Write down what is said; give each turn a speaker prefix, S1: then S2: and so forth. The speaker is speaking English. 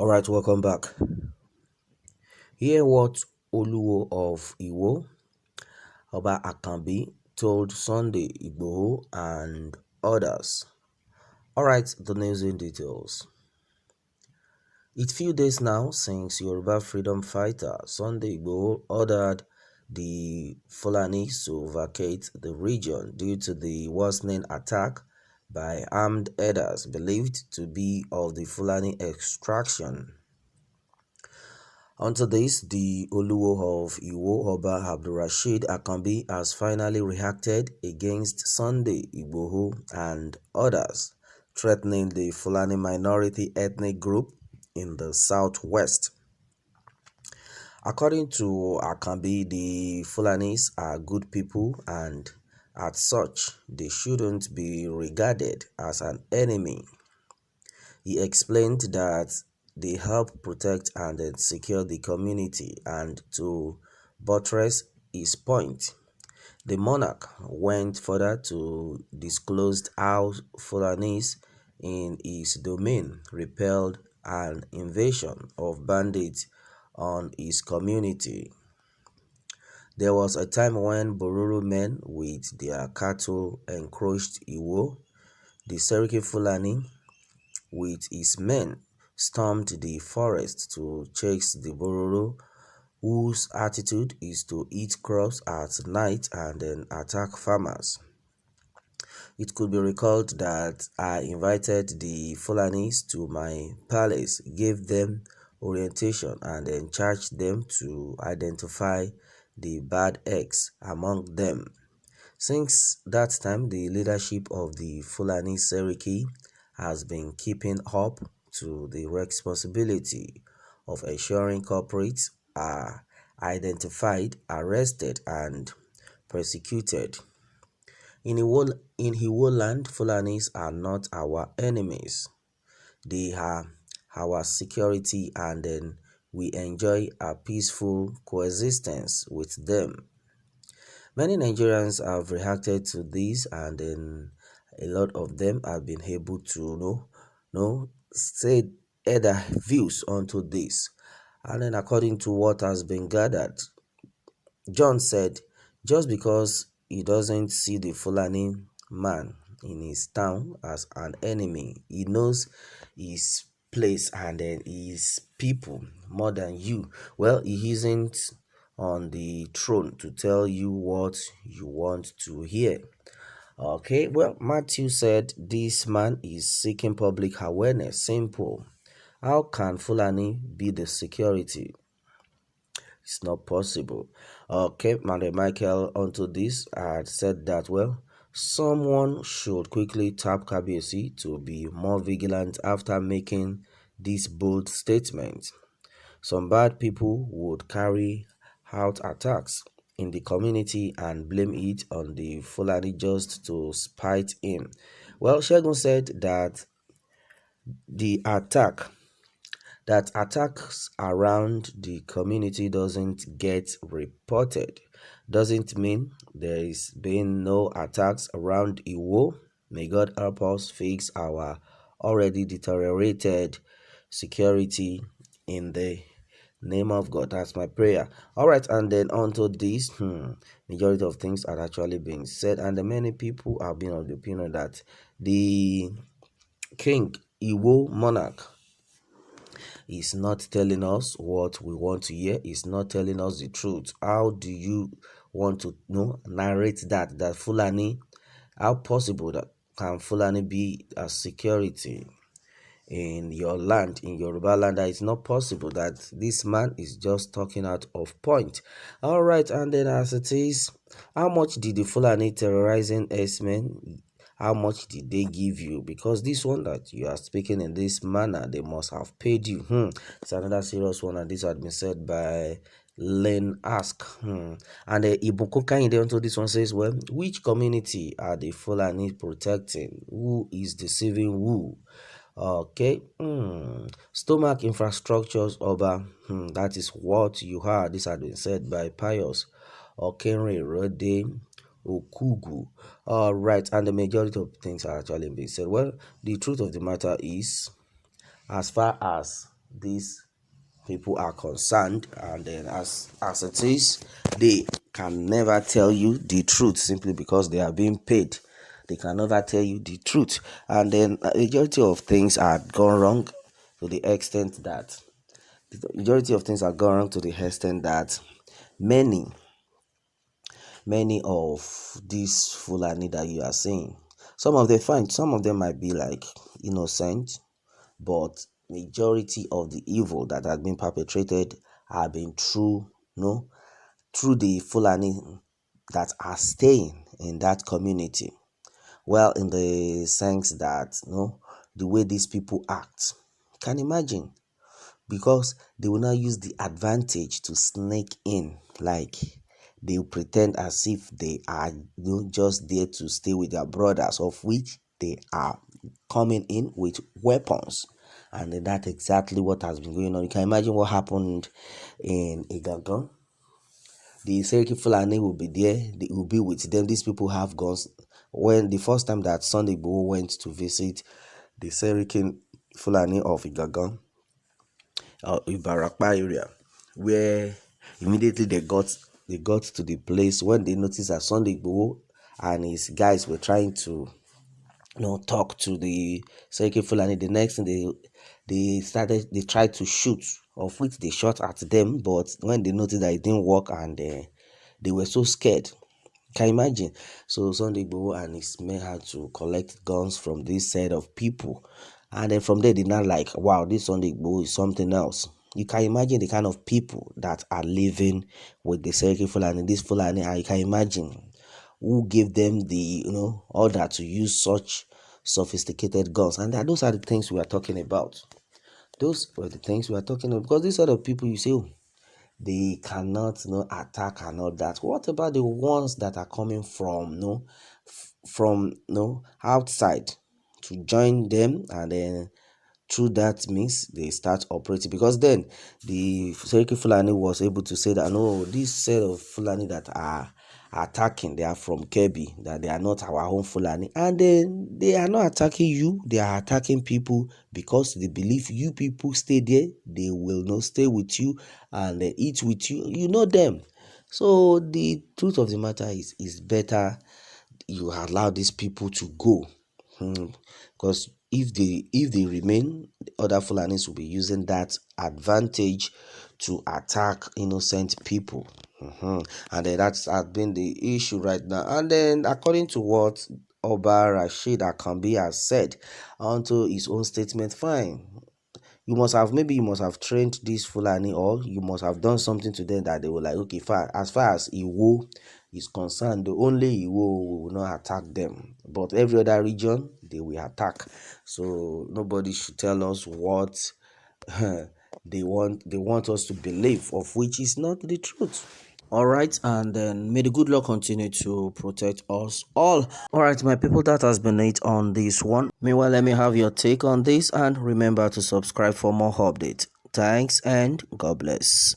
S1: Alright, welcome back. Hear what Oluwo of Igboho, Oba Akanbi, told Sunday Igboho and others. Alright, the news in details. It's few days now since Yoruba freedom fighter Sunday Igboho ordered the Fúlàni to vacate the region due to the worsening attack by armed herders believed to be of the Fúlàni extraction. Onto this, the Oluwo of Igboho, Oba Abdulrasheed Akanbi, has finally reacted against Sunday Igboho and others, threatening the Fúlàni minority ethnic group in the southwest. According to Akanbi, the Fúlànis are good people and as such, they shouldn't be regarded as an enemy. He explained that they help protect and secure the community, and to buttress his point, the monarch went further to disclose how Fulanis in his domain repelled an invasion of bandits on his community. There was a time when Bororo men with their cattle encroached Igboho. The Seriki Fulani with his men stormed the forest to chase the Bororo, whose attitude is to eat crops at night and then attack farmers. It could be recalled that I invited the Fulanis to my palace, gave them orientation, and then charged them to identify the bad eggs among them. Since that time, the leadership of the Fulani Seriki has been keeping up to the responsibility of ensuring culprits are identified, arrested, and persecuted. In Igbo land, Fulanis are not our enemies. They are our security, and then we enjoy a peaceful coexistence with them. Many Nigerians have reacted to this, and then a lot of them have been able to say their views onto this. And then according to what has been gathered, John said, just because he doesn't see the Fulani man in his town as an enemy, he knows his place and then his people more than you. Well, he isn't on the throne to tell you what you want to hear. Okay, well, Matthew said this man is seeking public awareness. Simple. How can Fulani be the security? It's not possible. Okay, Mother Michael onto this had said that, well, someone should quickly tap KBC to be more vigilant after making this bold statement. Some bad people would carry out attacks in the community and blame it on the Fulani just to spite him. Well, Shegun said that the attacks around the community doesn't get reported doesn't mean there is been no attacks around Igboho. May God help us fix our already deteriorated security in the name of God. That's my prayer. All right, and then onto this, majority of things are actually being said, and many people have been of the opinion that the king, Igbo monarch, is not telling us what we want to hear. Is not telling us the truth. How do you want to narrate that Fulani? How possible that can Fulani be a security in your land, in Yoruba land? That is not possible. That this man is just talking out of point. All right, and then as it is, how much did the Fulani terrorizing Herdsmen? How much did they give you? Because this one that you are speaking in this manner, they must have paid you. It's another serious one, and this had been said by Len Ask. And Iboko Kayinde onto this one says, well, which community are the Fulani protecting? Who is deceiving who? Okay. Stomach infrastructures over. That is what you heard. This had been said by Pius Okenre Rode Okugu. All right, and the majority of things are actually being said. Well, the truth of the matter is, as far as these people are concerned, and then as it is, they can never tell you the truth simply because they are being paid. They can never tell you the truth, and then a majority of things are gone wrong to the extent that many of these Fulani that you are seeing, some of them might be like innocent, but majority of the evil that has been perpetrated have been through the Fulani that are staying in that community. Well, in the sense that the way these people act, can imagine, because they will not use the advantage to sneak in, like they will pretend as if they are just there to stay with their brothers, of which they are coming in with weapons. And that's exactly what has been going on. You can imagine what happened in Igboho. The Seriki Fulani will be there, they will be with them. These people have guns. When the first time that Sunday Igboho went to visit the Seriki Fulani of Igboho, Ibarakpa area, where immediately they got to the place when they noticed that Sunday Igboho and his guys were trying to talk to the Seriki Fulani. The next thing they tried to shoot, of which they shot at them, but when they noticed that it didn't work, and they were so scared. Can you imagine? So Sunday Igboho and his men had to collect guns from this set of people, and then from there they now like, wow, this Sunday Igboho is something else. You can imagine the kind of people that are living with the Seriki Fulani, this Fulani, and you can imagine who gave them the order to use such sophisticated guns. And those are the things we are talking about. Those were the things we are talking about, because these sort of people, you say, they cannot attack and all that. What about the ones that are coming from outside to join them, and then through that means they start operating? Because then the Seriki Fulani was able to say that no, this set of Fulani that are attacking, they are from Kebbi, that they are not our own Fulani, and then they are not attacking you, they are attacking people because they believe you people stay there, they will not stay with you and they eat with you, them. So the truth of the matter is better you allow these people to go, because if they remain, other Fulanis will be using that advantage to attack innocent people. And then that's has been the issue right now. And then according to what Oba Rashid Akambi has said onto his own statement, fine, you must have trained this Fulani, or you must have done something to them that they were like, okay, fine, as far as Igboho is concerned, the only Igboho will not attack them, but every other region they will attack. So nobody should tell us what they want us to believe, of which is not the truth. All right, and then may the good Lord continue to protect us all. All right, my people, that has been it on this one. Meanwhile, let me have your take on this, and remember to subscribe for more updates. Thanks and God bless.